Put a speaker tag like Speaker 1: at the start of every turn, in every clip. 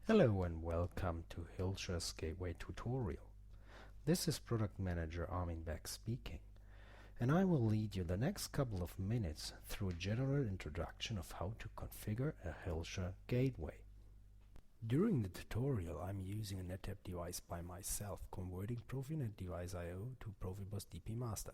Speaker 1: Hello and welcome to Hilscher's Gateway tutorial. This is Product Manager Armin Beck speaking, and I will lead you the next couple of minutes through a general introduction of how to configure a Hilscher gateway. During the tutorial I'm using a NetApp device by myself, converting Profinet device I/O to Profibus DP master.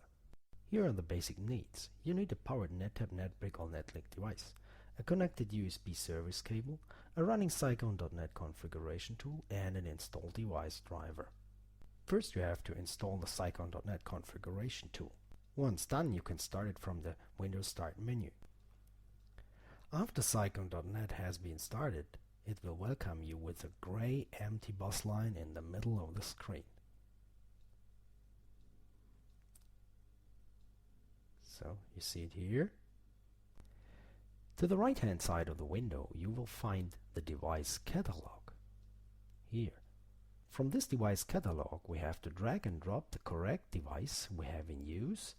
Speaker 1: Here are the basic needs. You need a powered NetApp NetBrick or NetLink device, a connected USB service cable, a running Cyclone.net configuration tool, and an installed device driver. First you have to install the Cyclone.net configuration tool. Once done, you can start it from the Windows Start menu. After Cyclone.net has been started, it will welcome you with a gray empty bus line in the middle of the screen. So you see it here. To the right hand side of the window you will find the device catalog. Here. From this device catalog we have to drag and drop the correct device we have in use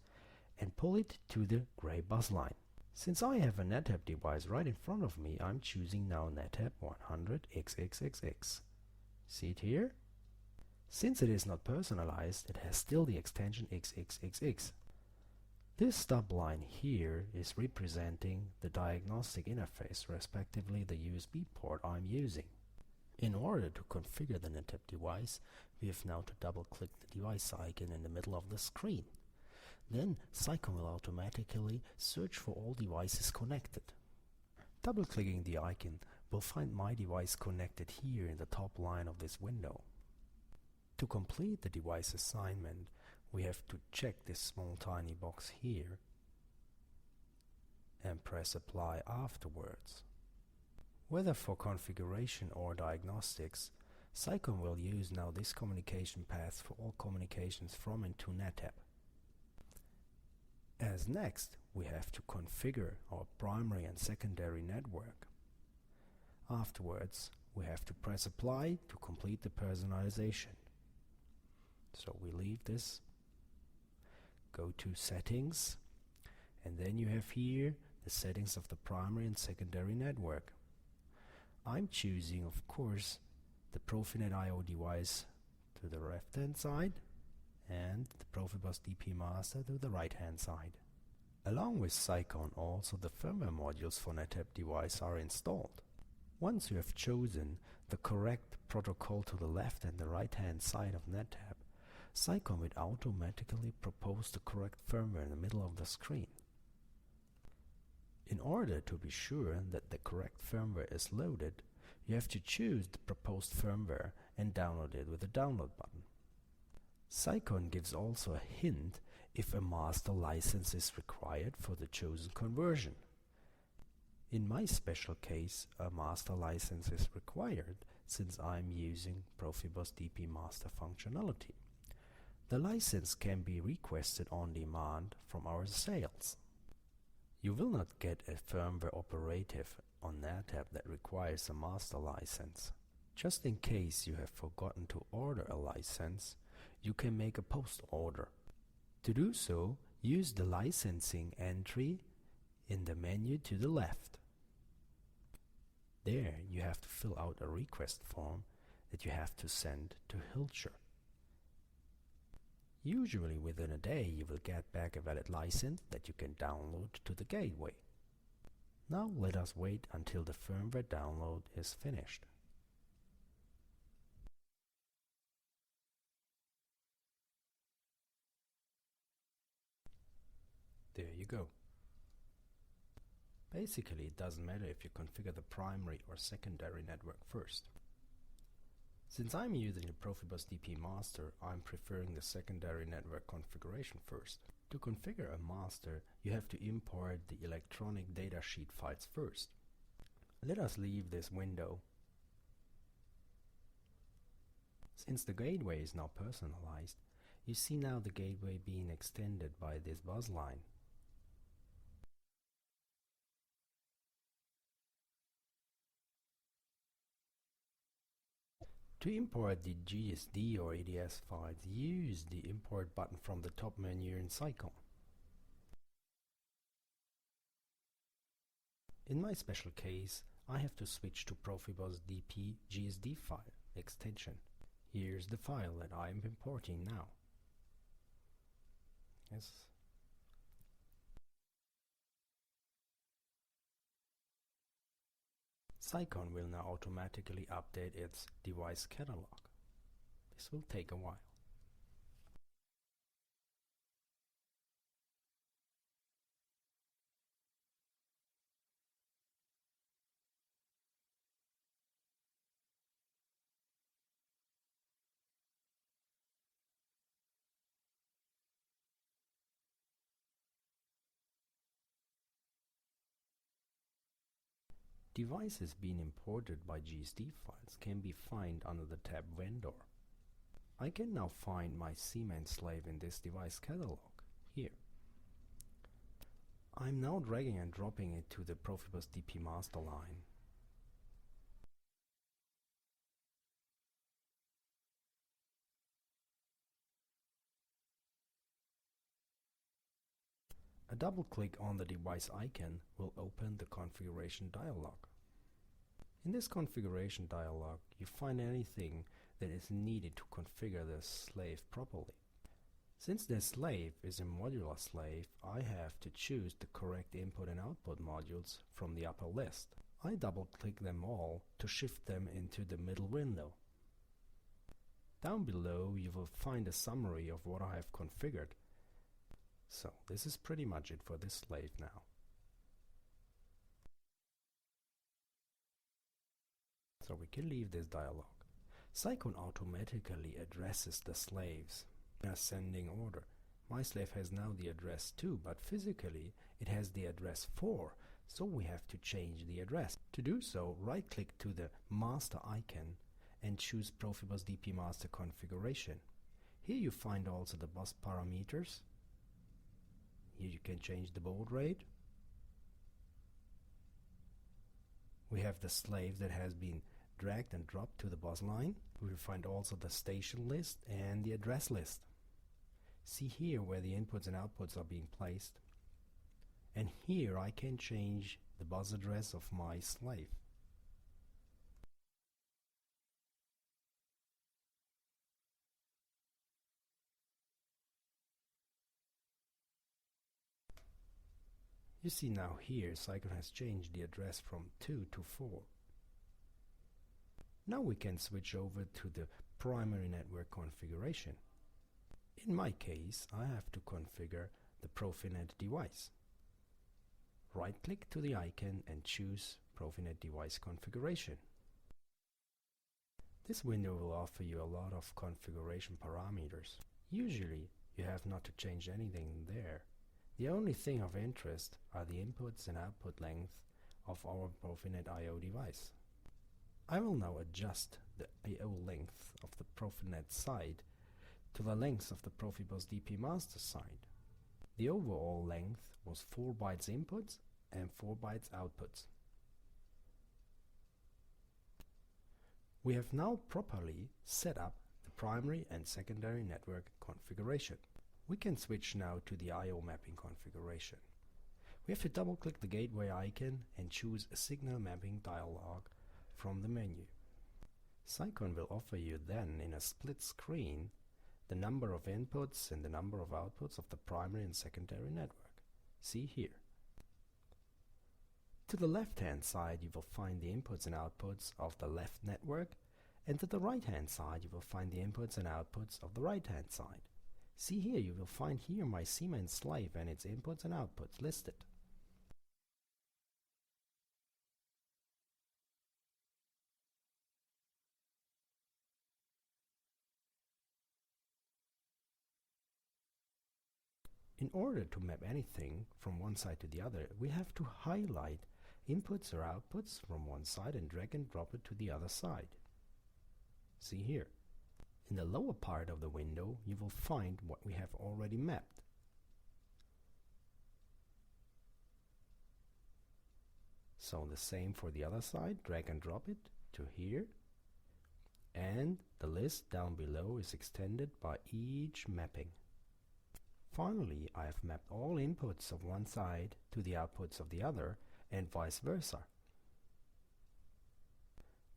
Speaker 1: and pull it to the gray bus line. Since I have a NetApp device right in front of me, I'm choosing now NetApp 100XXXX. See it here? Since it is not personalized, it has still the extension XXXX. This stub line here is representing the diagnostic interface, respectively the USB port I'm using. In order to configure the NetApp device, we have now to double-click the device icon in the middle of the screen. Then Cyclone will automatically search for all devices connected. Double-clicking the icon will find my device connected here in the top line of this window. To complete the device assignment, we have to check this small tiny box here and press apply afterwards. Whether for configuration or diagnostics, Cyclone will use now this communication path for all communications from and to NetApp. As next, we have to configure our primary and secondary network. Afterwards, we have to press apply to complete the personalization. So we leave this, go to settings, and then you have here the settings of the primary and secondary network. I'm choosing, of course, the Profinet I/O device to the left hand side and the Profibus DP master to the right hand side. Along with Cyclone, also the firmware modules for NetApp device are installed. Once you have chosen the correct protocol to the left and the right hand side of NetApp, Cyclone will automatically propose the correct firmware in the middle of the screen. In order to be sure that the correct firmware is loaded, you have to choose the proposed firmware and download it with the download button. Cyclone gives also a hint if a master license is required for the chosen conversion. In my special case, a master license is required since I'm using Profibus DP master functionality. The license can be requested on demand from our sales. You will not get a firmware operative on NetApp that requires a master license. Just in case you have forgotten to order a license, you can make a post order. To do so, use the licensing entry in the menu to the left. There you have to fill out a request form that you have to send to Hilscher. Usually within a day you will get back a valid license that you can download to the gateway. Now let us wait until the firmware download is finished. There you go. Basically it doesn't matter if you configure the primary or secondary network first. Since I'm using the Profibus DP master, I'm preferring the secondary network configuration first. To configure a master, you have to import the electronic datasheet files first. Let us leave this window. Since the gateway is now personalized, you see now the gateway being extended by this bus line. To import the GSD or ADS files, use the import button from the top menu in Cyclone. In my special case, I have to switch to Profibus DP GSD file extension. Here's the file that I am importing now. Yes. Cycon will now automatically update its device catalog. This will take a while. Devices being imported by GSD files can be found under the tab Vendor. I can now find my Siemens slave in this device catalog, here. I'm now dragging and dropping it to the Profibus DP master line. A double click on the device icon will open the configuration dialog. In this configuration dialog, you find anything that is needed to configure the slave properly. Since the slave is a modular slave, I have to choose the correct input and output modules from the upper list. I double click them all to shift them into the middle window. Down below you will find a summary of what I have configured. So this is pretty much it for this slave now. So we can leave this dialog. Cycon automatically addresses the slaves in ascending order. My slave has now the address 2, but physically it has the address 4, so we have to change the address. To do so, right click to the master icon and choose Profibus DP master configuration. Here you find also the bus parameters. Here you can change the baud rate. We have the slave that has been dragged and dropped to the bus line. We will find also the station list and the address list. See here where the inputs and outputs are being placed. And here I can change the bus address of my slave. You see now here Cycon has changed the address from 2 to 4. Now we can switch over to the primary network configuration. In my case, I have to configure the Profinet device. Right click to the icon and choose Profinet device configuration. This window will offer you a lot of configuration parameters. Usually you have not to change anything there. The only thing of interest are the inputs and output length of our Profinet I/O device. I will now adjust the I/O length of the Profinet side to the length of the Profibus DP master side. The overall length was 4 bytes inputs and 4 bytes outputs. We have now properly set up the primary and secondary network configuration. We can switch now to the I/O mapping configuration. We have to double click the gateway icon and choose a signal mapping dialog from the menu. Cycon will offer you then in a split screen the number of inputs and the number of outputs of the primary and secondary network. See here. To the left hand side you will find the inputs and outputs of the left network, and to the right hand side you will find the inputs and outputs of the right hand side. See here, you will find here my Siemens slave and its inputs and outputs listed. In order to map anything from one side to the other, we have to highlight inputs or outputs from one side and drag and drop it to the other side. See here. In the lower part of the window, you will find what we have already mapped. So the same for the other side, drag and drop it to here. And the list down below is extended by each mapping. Finally, I have mapped all inputs of one side to the outputs of the other, and vice versa.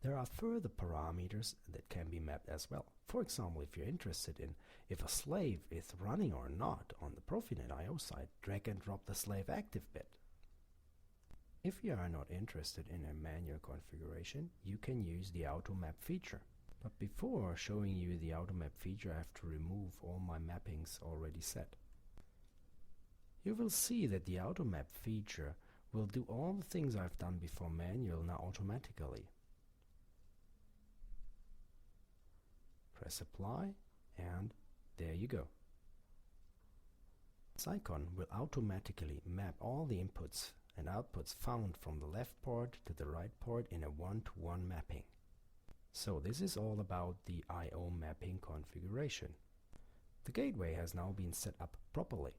Speaker 1: There are further parameters that can be mapped as well. For example, if you're interested in if a slave is running or not on the Profinet I/O side, drag and drop the slave active bit. If you are not interested in a manual configuration, you can use the automap feature. But before showing you the automap feature, I have to remove all my mappings already set. You will see that the automap feature will do all the things I've done before manual now automatically. Press apply and there you go. Cycon will automatically map all the inputs and outputs found from the left port to the right port in a one-to-one mapping. So this is all about the I/O mapping configuration. The gateway has now been set up properly.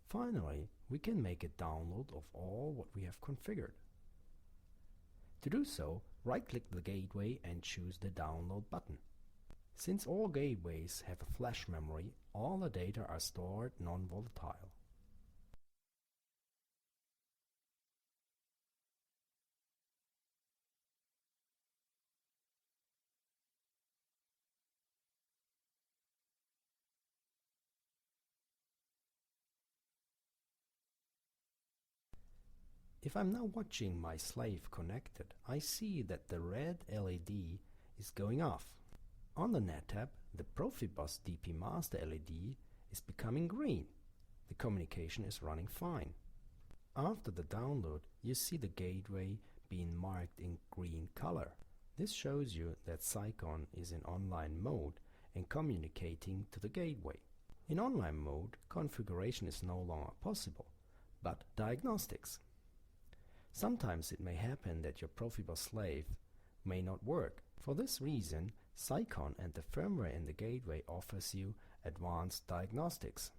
Speaker 1: Finally, we can make a download of all what we have configured. To do so, right-click the gateway and choose the download button. Since all gateways have a flash memory, all the data are stored non-volatile. If I'm now watching my slave connected, I see that the red LED is going off. On the NET tab, the Profibus DP Master LED is becoming green. The communication is running fine. After the download, you see the gateway being marked in green color. This shows you that Cycon is in online mode and communicating to the gateway. In online mode, configuration is no longer possible, but diagnostics. Sometimes it may happen that your Profibus slave may not work. For this reason, Cycon and the firmware in the gateway offers you advanced diagnostics.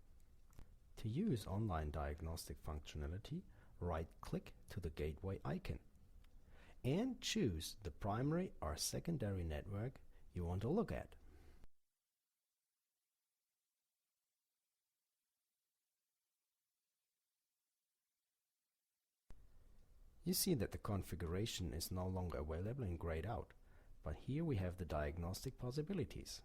Speaker 1: To use online diagnostic functionality, right-click to the gateway icon and choose the primary or secondary network you want to look at. You see that the configuration is no longer available in grayed out, but here we have the diagnostic possibilities.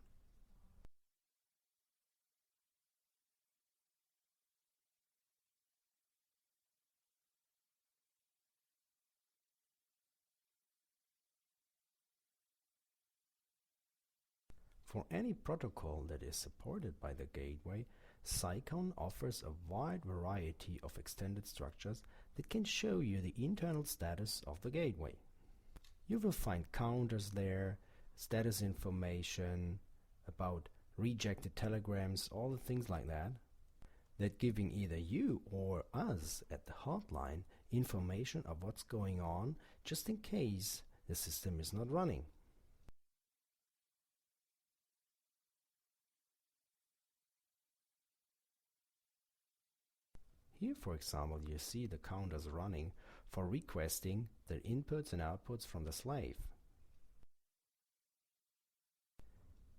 Speaker 1: For any protocol that is supported by the gateway, Cycon offers a wide variety of extended structures that can show you the internal status of the gateway. You will find counters there, status information, about rejected telegrams, all the things like that giving either you or us at the hotline information of what's going on just in case the system is not running. Here, for example, you see the counters running for requesting the inputs and outputs from the slave.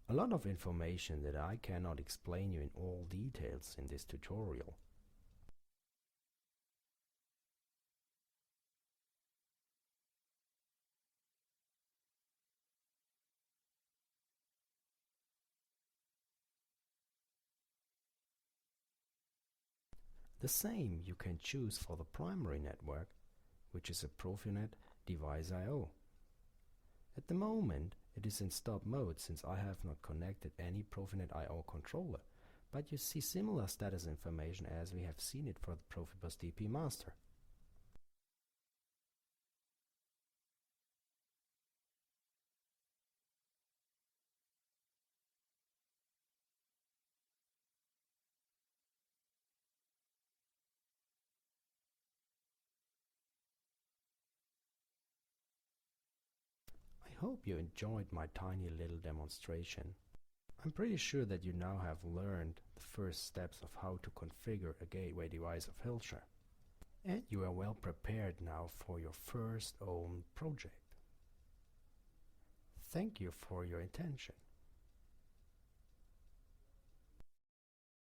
Speaker 1: A lot of information that I cannot explain you in all details in this tutorial. The same you can choose for the primary network, which is a Profinet device I/O. At the moment, it is in stop mode since I have not connected any Profinet I/O controller, but you see similar status information as we have seen it for the Profibus DP Master. I hope you enjoyed my tiny little demonstration. I'm pretty sure that you now have learned the first steps of how to configure a gateway device of Hilscher, and you are well prepared now for your first own project. Thank you for your attention.